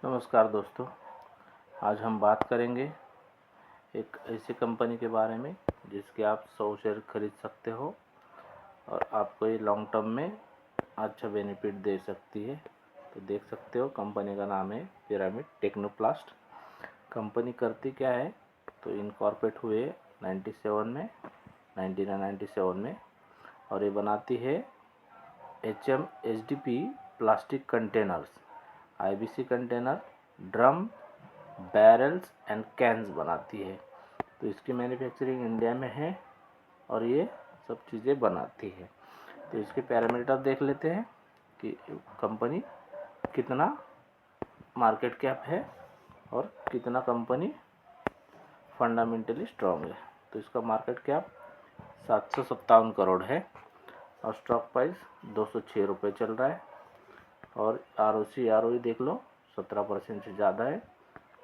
नमस्कार दोस्तों, आज हम बात करेंगे एक ऐसी कंपनी के बारे में जिसके आप 100 शेयर खरीद सकते हो और आपको ये लॉन्ग टर्म में अच्छा बेनिफिट दे सकती है। तो देख सकते हो कंपनी का नाम है पिरामिड टेक्नोप्लास्ट। कंपनी करती क्या है, तो इनकॉर्पोरेट हुए 1997 में और ये बनाती है HDP plastic containers, IBC container, drum, barrels and cans बनाती है। तो इसकी मैन्युफैक्चरिंग इंडिया में है और ये सब चीज़ें बनाती है। तो इसके पैरामीटर देख लेते हैं कि कंपनी कितना मार्केट कैप है और कितना कंपनी फंडामेंटली स्ट्रॉन्ग है। तो इसका मार्केट कैप 757 करोड़ है और स्टॉक प्राइस 206 रुपये चल रहा है और ROE देख लो 17% से ज़्यादा है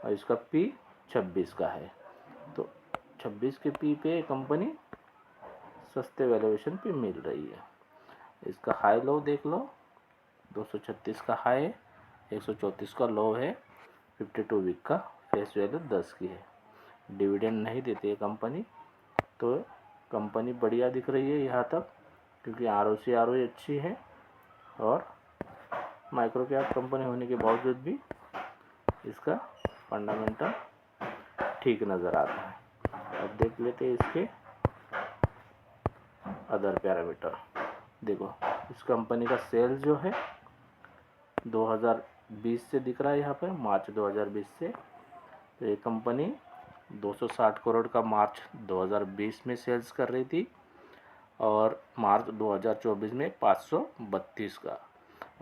और इसका P 26 का है। तो 26 के P पे कंपनी सस्ते वैल्यूएशन पे मिल रही है। इसका हाई लो देख लो, 236 का हाई है, 134 का लो है, 52 वीक का फेस वैल्यू 10 की है। डिविडेंड नहीं देती है कंपनी, तो कंपनी बढ़िया दिख रही है यहाँ तक, क्योंकि ROE अच्छी है और माइक्रो कैप कंपनी होने के बावजूद भी इसका फंडामेंटल ठीक नज़र आता है। अब देख लेते हैं इसके अदर पैरामीटर। देखो इस कंपनी का सेल्स जो है 2020 से दिख रहा है यहाँ पर, मार्च 2020 से। तो ये कंपनी 260 करोड़ का मार्च 2020 में सेल्स कर रही थी और मार्च 2024 में 532 का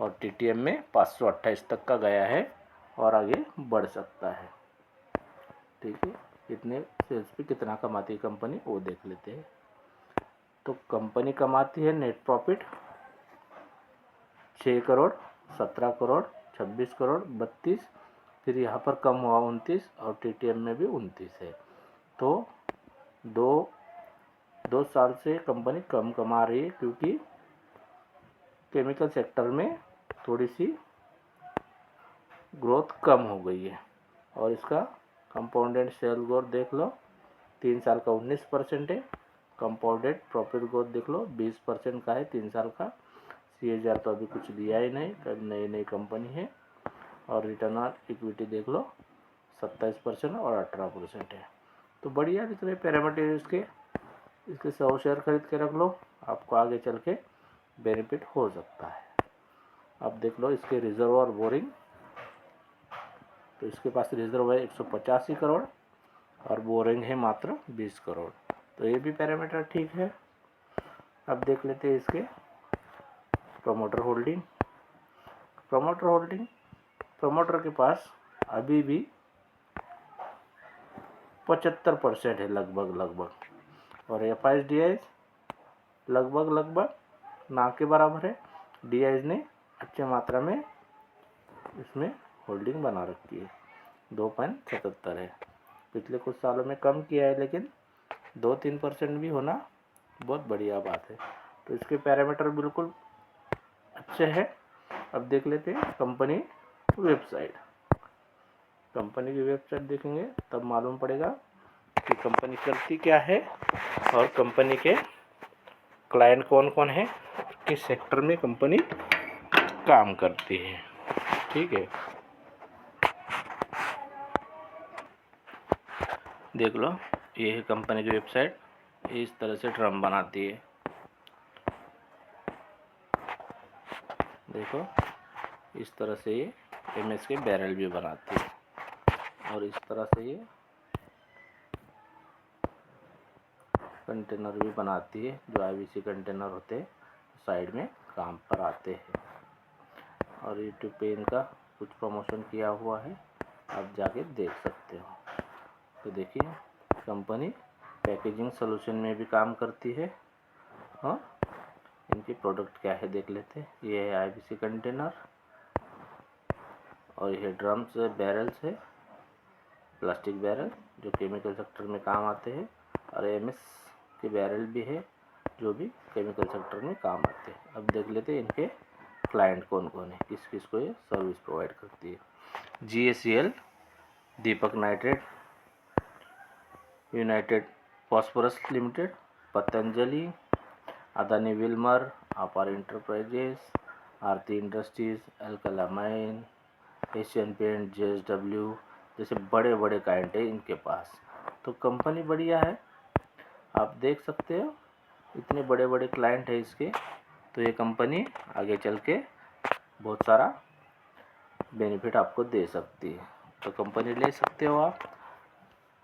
और TTM में 528 तक का गया है और आगे बढ़ सकता है। ठीक है, इतने सेल्स पे कितना कमाती है कंपनी वो देख लेते हैं। तो कंपनी कमाती है नेट प्रॉफिट 6 करोड़, 17 करोड़, 26 करोड़, 32, फिर यहाँ पर कम हुआ 29 और TTM में भी 29 है। तो दो साल से कंपनी कम कमा रही है, क्योंकि केमिकल सेक्टर में थोड़ी सी ग्रोथ कम हो गई है। और इसका कंपाउंडेड सेल ग्रोथ देख लो, 3 साल का 19% है। कंपाउंडेड प्रॉफिट ग्रोथ देख लो 20% का है 3 साल का। CAGR तो अभी कुछ दिया ही नहीं, कभी नई कंपनी है। और रिटर्न ऑन इक्विटी देख लो 27% और 18% है। तो बढ़िया दिख रहे पैरामीटर इसके 100 शेयर खरीद के रख लो, आपको आगे चल के बेनिफिट हो सकता है। अब देख लो इसके रिजर्व और बोरिंग। तो इसके पास रिजर्व है 185 करोड़ और बोरिंग है मात्र 20 करोड़। तो ये भी पैरामीटर ठीक है। अब देख लेते हैं इसके प्रमोटर होल्डिंग। प्रमोटर के पास अभी भी 75% है लगभग और FIDs लगभग ना के बराबर है। DIs ने अच्छे मात्रा में इसमें होल्डिंग बना रखी है, 2.77 है। पिछले कुछ सालों में कम किया है, लेकिन 2-3% भी होना बहुत बढ़िया बात है। तो इसके पैरामीटर बिल्कुल अच्छे हैं। अब देख लेते हैं कंपनी वेबसाइट। कंपनी की वेबसाइट देखेंगे तब मालूम पड़ेगा कि कंपनी करती क्या है और कंपनी के क्लाइंट कौन कौन है, किस सेक्टर में कंपनी काम करती है। ठीक है, देख लो ये है कंपनी की वेबसाइट। इस तरह से ड्रम बनाती है, देखो इस तरह से ये MS के बैरल भी बनाती है और इस तरह से ये कंटेनर भी बनाती है, जो IBC कंटेनर होते हैं साइड में काम पर आते हैं। और यूट्यूब पे इनका कुछ प्रमोशन किया हुआ है, आप जाके देख सकते हो। तो देखिए कंपनी पैकेजिंग सॉल्यूशन में भी काम करती है। हाँ, इनकी प्रोडक्ट क्या है देख लेते हैं। ये है IBC कंटेनर और ये ड्रम्स बैरल्स है, प्लास्टिक बैरल जो केमिकल सेक्टर में काम आते हैं, और MS के बैरल भी है जो भी केमिकल सेक्टर में काम आते हैं। अब देख लेते हैं इनके क्लाइंट कौन कौन है, किस किस को ये सर्विस प्रोवाइड करती है। GACL Deepak Nitrite, United Phosphorus Limited, Patanjali, Adani Wilmar, Apar Enterprises, Aarti Industries, Alkylamine, Asian Paint, JSW जैसे बड़े बड़े क्लाइंट है इनके पास। तो कंपनी बढ़िया है, आप देख सकते हो इतने बड़े बड़े क्लाइंट है इसके। तो ये कंपनी आगे चल के बहुत सारा बेनिफिट आपको दे सकती है, तो कंपनी ले सकते हो आप।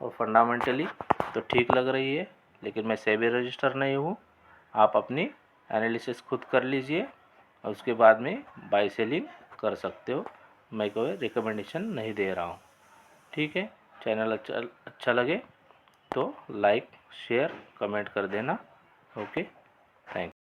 और फंडामेंटली तो ठीक लग रही है, लेकिन मैं सेबी रजिस्टर नहीं हूँ। आप अपनी एनालिसिस खुद कर लीजिए और उसके बाद में बाई सेलिंग कर सकते हो। मैं कोई रिकमेंडेशन नहीं दे रहा हूँ, ठीक है। चैनल अच्छा लगे तो लाइक शेयर कमेंट कर देना। Okay, thank you.